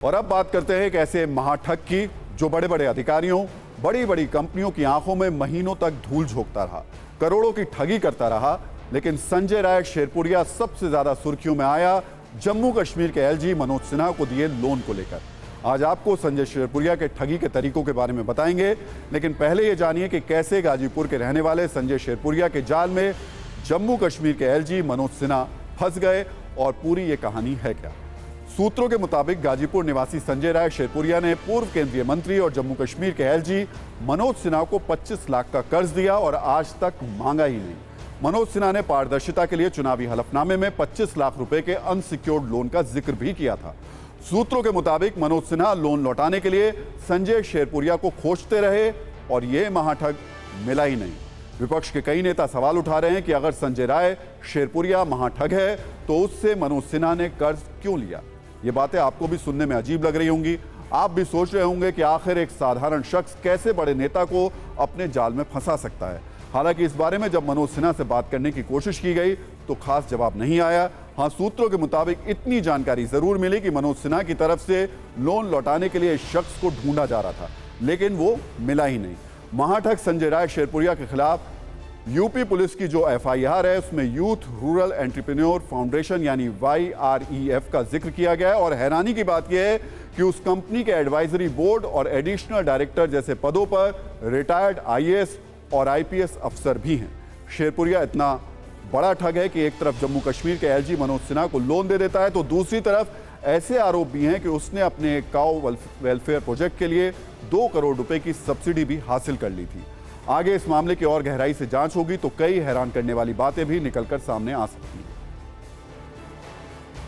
और अब बात करते हैं एक ऐसे महाठग की जो बड़े बड़े अधिकारियों, बड़ी बड़ी कंपनियों की आंखों में महीनों तक धूल झोंकता रहा, करोड़ों की ठगी करता रहा। लेकिन संजय राय शेरपुरिया सबसे ज्यादा सुर्खियों में आया जम्मू कश्मीर के एलजी मनोज सिन्हा को दिए लोन को लेकर। आज आपको संजय शेरपुरिया के ठगी के तरीकों के बारे में बताएंगे, लेकिन पहले ये जानिए कि कैसे गाजीपुर के रहने वाले संजय शेरपुरिया के जाल में जम्मू कश्मीर के एलजी मनोज सिन्हा फंस गए और पूरी ये कहानी है क्या। सूत्रों के मुताबिक गाजीपुर निवासी संजय राय शेरपुरिया ने पूर्व केंद्रीय मंत्री और जम्मू कश्मीर के एलजी मनोज सिन्हा को 25 लाख का कर्ज दिया और आज तक मांगा ही नहीं। मनोज सिन्हा ने पारदर्शिता के लिए चुनावी हलफनामे में 25 लाख रुपए के अनसिक्योर्ड लोन का जिक्र भी किया था। सूत्रों के मुताबिक मनोज सिन्हा लोन लौटाने के लिए संजय शेरपुरिया को खोजते रहे और यह महाठग मिला ही नहीं। विपक्ष के कई नेता सवाल उठा रहे हैं कि अगर संजय राय शेरपुरिया महाठग है तो उससे मनोज सिन्हा ने कर्ज क्यों लिया। ये बातें आपको भी सुनने में अजीब लग रही होंगी। आप भी सोच रहे होंगे कि आखिर एक साधारण शख्स कैसे बड़े नेता को अपने जाल में फंसा सकता है। हालांकि इस बारे में जब मनोज सिन्हा से बात करने की कोशिश की गई तो खास जवाब नहीं आया। हाँ, सूत्रों के मुताबिक इतनी जानकारी जरूर मिली कि मनोज सिन्हा की तरफ से लोन लौटाने के लिए इस शख्स को ढूंढा जा रहा था, लेकिन वो मिला ही नहीं। महाठग संजय राय शेरपुरिया के खिलाफ यूपी पुलिस की जो एफआईआर है उसमें यूथ रूरल एंटरप्रेन्योर फाउंडेशन यानी YREF का जिक्र किया गया है। और हैरानी की बात यह है कि उस कंपनी के एडवाइजरी बोर्ड और एडिशनल डायरेक्टर जैसे पदों पर रिटायर्ड IAS और IPS अफसर भी हैं। शेरपुरिया इतना बड़ा ठग है कि एक तरफ जम्मू कश्मीर के एलजी मनोज सिन्हा को लोन दे देता है तो दूसरी तरफ ऐसे आरोप भी हैं कि उसने अपने काऊ वेलफेयर प्रोजेक्ट के लिए 2 करोड़ रुपए की सब्सिडी भी हासिल कर ली थी। आगे इस मामले की और गहराई से जांच होगी तो कई हैरान करने वाली बातें भी निकलकर सामने आ सकती हैं।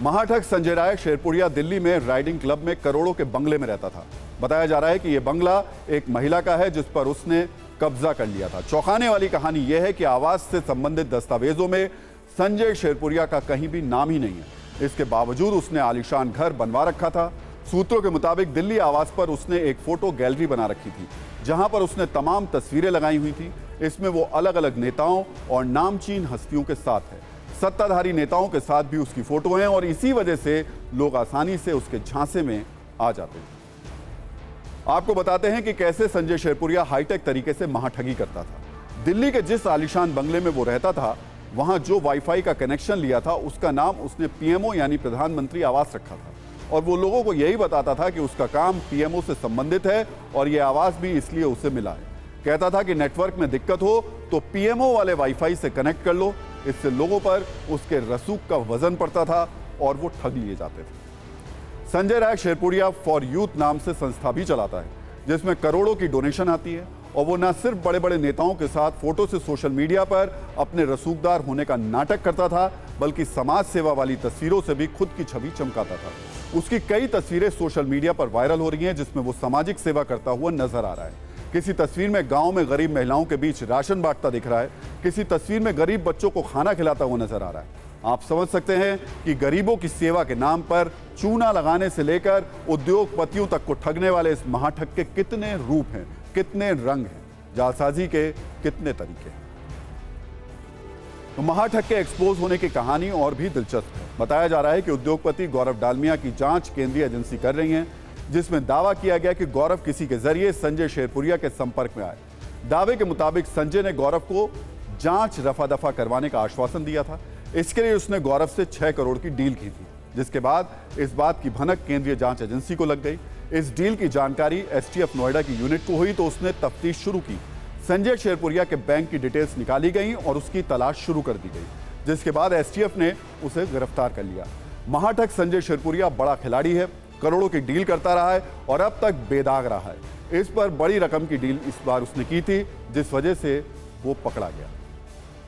महाठग संजय राय शेरपुरिया दिल्ली में राइडिंग क्लब में करोड़ों के बंगले में रहता था। बताया जा रहा है कि यह बंगला एक महिला का है जिस पर उसने कब्जा कर लिया था। चौंकाने वाली कहानी यह है कि आवास से संबंधित दस्तावेजों में संजय शेरपुरिया का कहीं भी नाम ही नहीं है। इसके बावजूद उसने आलीशान घर बनवा रखा था। सूत्रों के मुताबिक दिल्ली आवास पर उसने एक फोटो गैलरी बना रखी थी जहां पर उसने तमाम तस्वीरें लगाई हुई थी। इसमें वो अलग अलग नेताओं और नामचीन हस्तियों के साथ है। सत्ताधारी नेताओं के साथ भी उसकी फोटो है और इसी वजह से लोग आसानी से उसके झांसे में आ जाते हैं। आपको बताते हैं कि कैसे संजय शेरपुरिया हाईटेक तरीके से महाठगी करता था। दिल्ली के जिस आलीशान बंगले में वो रहता था वहां जो वाईफाई का कनेक्शन लिया था उसका नाम उसने PMO यानी प्रधानमंत्री आवास रखा था और वो लोगों को यही बताता था कि उसका काम PMO से संबंधित है और ये आवास भी इसलिए उसे मिला है। कहता था कि नेटवर्क में दिक्कत हो तो PMO वाले वाईफाई से कनेक्ट कर लो। इससे लोगों पर उसके रसूख का वजन पड़ता था और वो ठग लिए जाते थे। संजय राय शेरपुरिया फॉर यूथ नाम से संस्था भी चलाता है जिसमें करोड़ों की डोनेशन आती है और वो न सिर्फ बड़े बड़े नेताओं के साथ फोटो से सोशल मीडिया पर अपने रसूखदार होने का नाटक करता था बल्कि समाज सेवा वाली तस्वीरों से भी खुद की छवि चमकाता था। उसकी कई तस्वीरें सोशल मीडिया पर वायरल हो रही हैं जिसमें वो सामाजिक सेवा करता हुआ नजर आ रहा है। किसी तस्वीर में गांव में गरीब महिलाओं के बीच राशन बांटता दिख रहा है, किसी तस्वीर में गरीब बच्चों को खाना खिलाता हुआ नजर आ रहा है। आप समझ सकते हैं कि गरीबों की सेवा के नाम पर चूना लगाने से लेकर उद्योगपतियों तक को ठगने वाले इस महाठग के कितने रूप हैं, कितने रंग हैं, जालसाजी के कितने तरीके हैं। तो महाठग के एक्सपोज होने की कहानी और भी दिलचस्प है। बताया जा रहा है कि उद्योगपति गौरव डालमिया की जांच केंद्रीय एजेंसी कर रही है जिसमें दावा किया गया कि गौरव किसी के जरिए संजय शेरपुरिया के संपर्क में आए। दावे के मुताबिक संजय ने गौरव को जांच रफा दफा करवाने का आश्वासन दिया था। इसके लिए उसने गौरव से 6 करोड़ की डील की थी जिसके बाद इस बात की भनक केंद्रीय जांच एजेंसी को लग गई। इस डील की जानकारी STF नोएडा की यूनिट को हुई तो उसने तफ्तीश शुरू की। संजय शेरपुरिया के बैंक की डिटेल्स निकाली गई और उसकी तलाश शुरू कर दी गई जिसके बाद STF ने उसे गिरफ्तार कर लिया। महाठग संजय शेरपुरिया बड़ा खिलाड़ी है, करोड़ों की डील करता रहा है और अब तक बेदाग रहा है। इस पर बड़ी रकम की डील इस बार उसने की थी जिस वजह से वो पकड़ा गया।